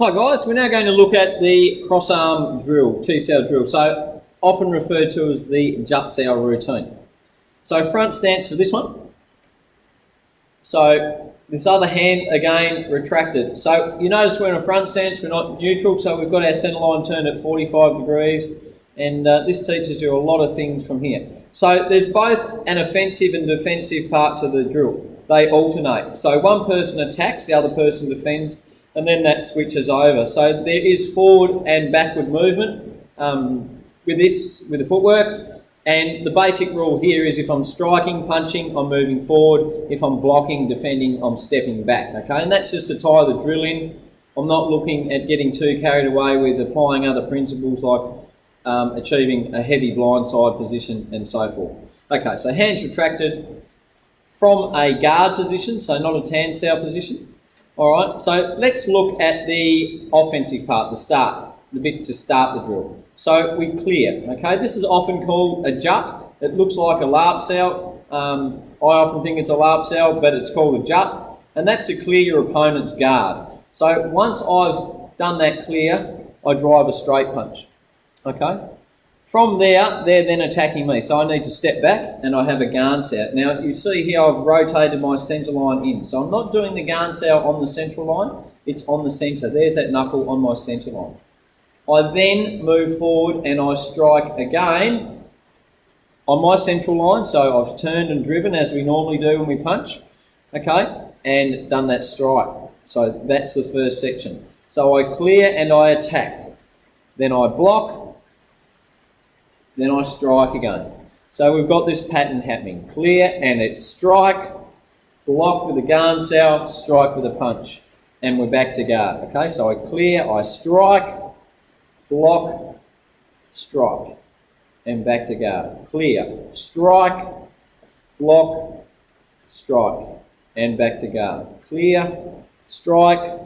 Hi guys, we're now going to look at the cross-arm drill, T-cell drill, so often referred to as the jut cell routine. So front stance for this one. So this other hand, again, retracted. So you notice we're in a front stance, we're not neutral, so we've got our centre line turned at 45 degrees, and this teaches you a lot of things from here. So there's both an offensive and defensive part to the drill. They alternate. So one person attacks, the other person defends, and then that switches over. So there is forward and backward movement with the footwork. And the basic rule here is if I'm striking, punching, I'm moving forward. If I'm blocking, defending, I'm stepping back. Okay, and that's just to tie the drill in. I'm not looking at getting too carried away with applying other principles like achieving a heavy blindside position and so forth. Okay, so hands retracted from a guard position, so not a tan cell position. All right, so let's look at the offensive part, the bit to start the drill. So we clear, okay? This is often called a jut. It looks like a larp cell. I often think it's a larp cell, but it's called a jut. And that's to clear your opponent's guard. So once I've done that clear, I drive a straight punch, okay? From there, they're then attacking me. So I need to step back and I have a Garn out. Now you see here I've rotated my centre line in. So I'm not doing the Garn out on the central line, it's on the centre. There's that knuckle on my centre line. I then move forward and I strike again on my central line. So I've turned and driven as we normally do when we punch, okay, and done that strike. So that's the first section. So I clear and I attack. Then I block. Then I strike again. So we've got this pattern happening. Clear and it's strike, block with a Garn cell, strike with a punch. And we're back to guard. Okay, so I clear, I strike, block, strike, and back to guard. Clear, strike, block, strike, and back to guard. Clear, strike,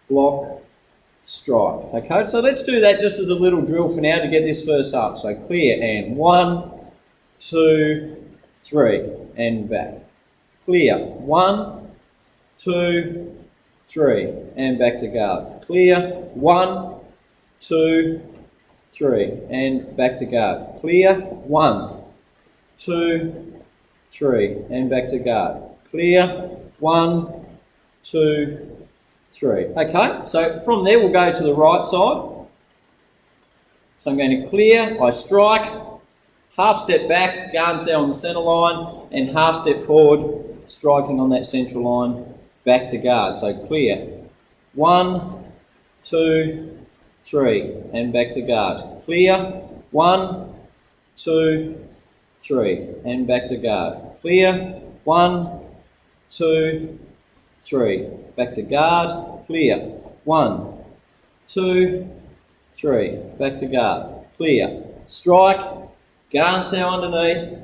block, strike. Okay, so let's do that just as a little drill for now to get this first up. So clear and 1, 2, 3, and back. Clear, 1, 2, 3, and back to guard. Clear, 1, 2, 3, and back to guard. Clear, 1, 2, 3, and back to guard. Clear, 1, 2, 3. Okay, so from there we'll go to the right side. So I'm going to clear, I strike, half step back, Garn cell on the centre line, and half step forward, striking on that central line, back to guard. So clear, 1, 2, 3, and back to guard. Clear, 1, 2, 3, and back to guard. Clear, 1, 2, 3, back to guard, clear, 1, 2, 3, back to guard, clear, strike, Garn cell underneath,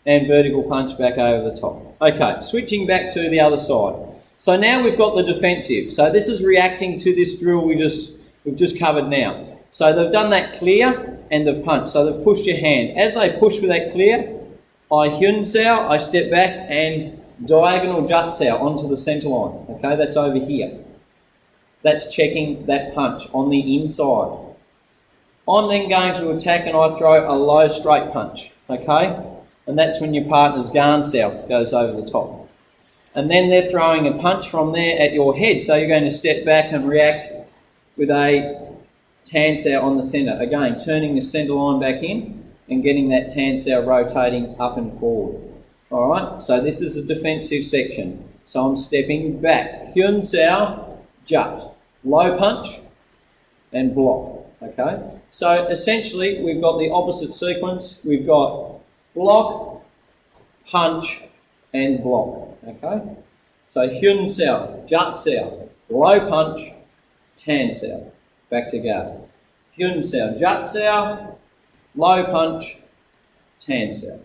and vertical punch back over the top. Okay, switching back to the other side. So now we've got the defensive. So this is reacting to this drill we've just covered now. So they've done that clear and they've punched. So they've pushed your hand. As they push with that clear, I Hyun cell, I step back and diagonal jut cell onto the centre line. Okay, that's over here. That's checking that punch on the inside. I'm then going to attack and I throw a low straight punch. Okay, and that's when your partner's Garn cell goes over the top. And then they're throwing a punch from there at your head. So you're going to step back and react with a tan cell on the centre. Again, turning the centre line back in and getting that tan cell rotating up and forward. All right, so this is a defensive section. So I'm stepping back. Hyun cell, jut, low punch, and block. Okay, so essentially we've got the opposite sequence. We've got block, punch, and block. Okay, so Hyun cell, jut cell, low punch, tan cell, back to guard. Hyun cell, jut cell, low punch, tan cell.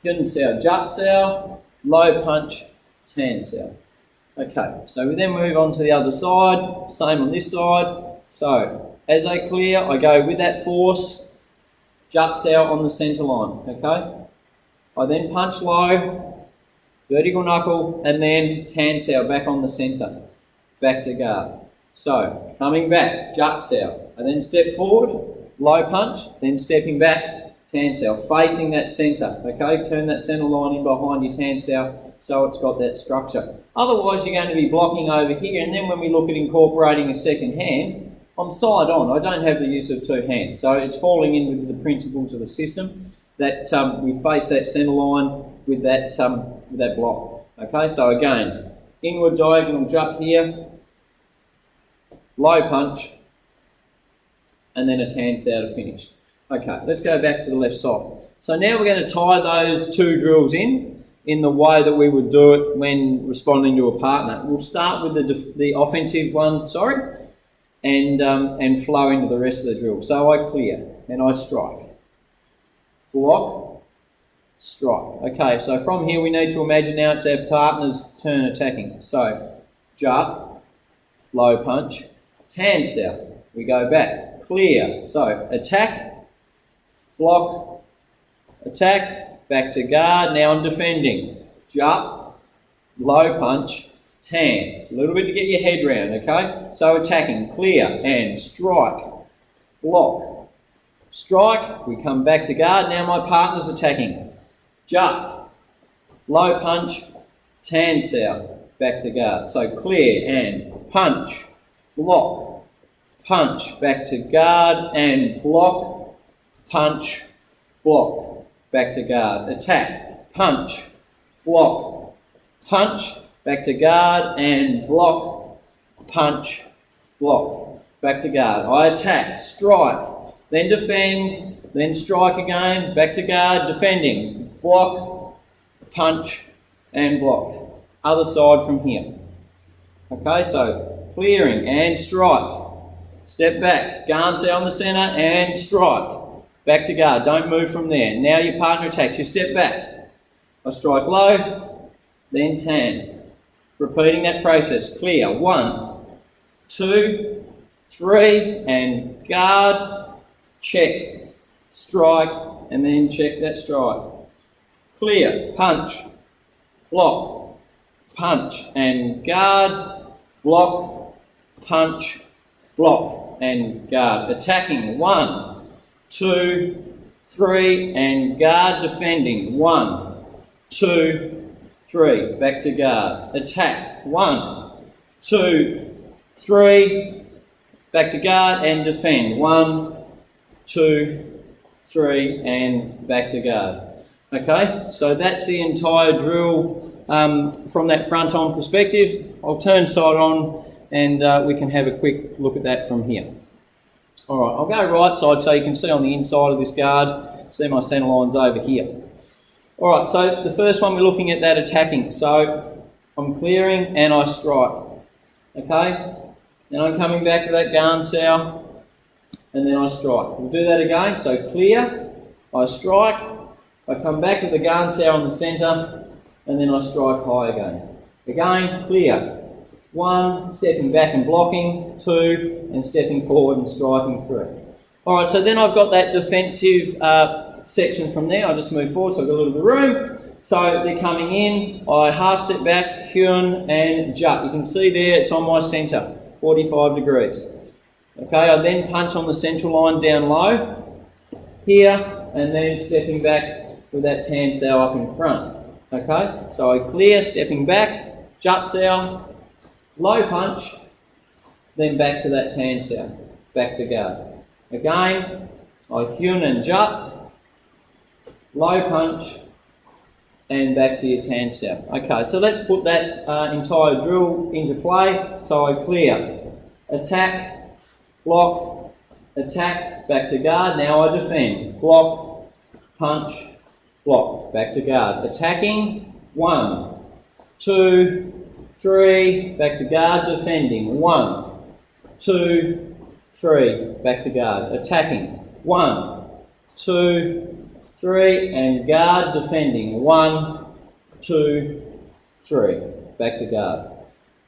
Hyun cell, jut cell, low punch, tan cell. Okay, so we then move on to the other side, same on this side. So as I clear, I go with that force, jut cell on the centre line, okay? I then punch low, vertical knuckle, and then tan cell back on the centre, back to guard. So, coming back, jut cell, and then step forward, low punch, then stepping back, tan cell, facing that centre, okay? Turn that centre line in behind your tan cell so it's got that structure. Otherwise, you're going to be blocking over here, and then when we look at incorporating a second hand, I'm side on, I don't have the use of two hands, so it's falling in with the principles of the system that we face that centre line with that block, okay? So again, inward diagonal jut here, low punch, and then a tan cell to finish. Okay, let's go back to the left side. So now we're going to tie those two drills in the way that we would do it when responding to a partner. We'll start with the offensive one, and flow into the rest of the drill. So I clear and I strike, block, strike. Okay, so from here we need to imagine now it's our partner's turn attacking. So jut, low punch, tan cell. We go back, clear. So attack, block, attack, back to guard. Now I'm defending. Jut, low punch, tan. It's a little bit to get your head round, okay? So attacking, clear, and strike, block, strike. We come back to guard. Now my partner's attacking. Jut, low punch, tan cell, back to guard. So clear and punch, block, punch, back to guard, and block, punch, block, back to guard. Attack, punch, block, punch, back to guard, and block, punch, block, back to guard. I attack, strike, then defend, then strike again, back to guard, defending, block, punch, and block. Other side from here. Okay, so clearing and strike. Step back, guard cell in the centre, and strike. Back to guard, don't move from there. Now your partner attacks, you step back. I strike low, then tan. Repeating that process, clear. 1, 2, 3, and guard, check, strike, and then check that strike. Clear, punch, block, punch, and guard, block, punch, block, and guard. Attacking, 1, 2, 3, and guard, defending, 1, 2, 3, back to guard. Attack, 1, 2, 3, back to guard, and defend, 1, 2, 3, and back to guard. Okay, so that's the entire drill from that front on perspective. I'll turn side on and we can have a quick look at that from here. All right, I'll go right side so you can see on the inside of this guard, see my centre lines over here. All right, so the first one we're looking at that attacking. So I'm clearing and I strike. Okay, then I'm coming back to that guard cell and then I strike. We'll do that again. So clear, I strike, I come back with the guard cell in the centre and then I strike high again. Again, clear. 1, stepping back and blocking. 2, and stepping forward and striking 3. All right, so then I've got that defensive section from there. I just move forward, so I've got a little bit of room. So they're coming in. I half step back, hewn and jut. You can see there it's on my centre, 45 degrees. Okay, I then punch on the central line down low here, and then stepping back with that tan cell up in front. Okay, so I clear, stepping back, jut cell, low punch, then back to that tan cell, back to guard. Again, I hewn and jut, low punch, and back to your tan cell. Okay, so let's put that entire drill into play. So I clear, attack, block, attack, back to guard. Now I defend, block, punch, block, back to guard. Attacking, 1, 2, 3, back to guard, defending, 1, 2, 3, back to guard. Attacking, 1, 2, 3, and guard, defending, 1, 2, 3, back to guard.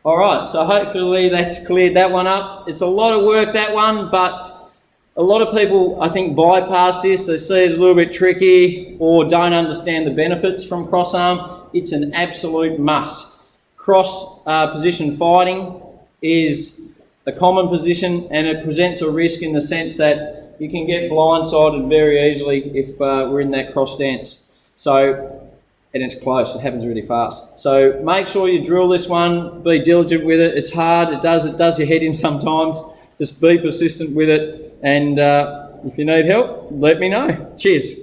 All right, so hopefully that's cleared that one up. It's a lot of work, that one, but a lot of people, I think, bypass this. They see it's a little bit tricky or don't understand the benefits from cross-arm. It's an absolute must. Cross position fighting is a common position, and it presents a risk in the sense that you can get blindsided very easily if we're in that cross stance. So, and it's close, it happens really fast. So make sure you drill this one, be diligent with it. It's hard, it does your head in sometimes. Just be persistent with it, and if you need help, let me know. Cheers.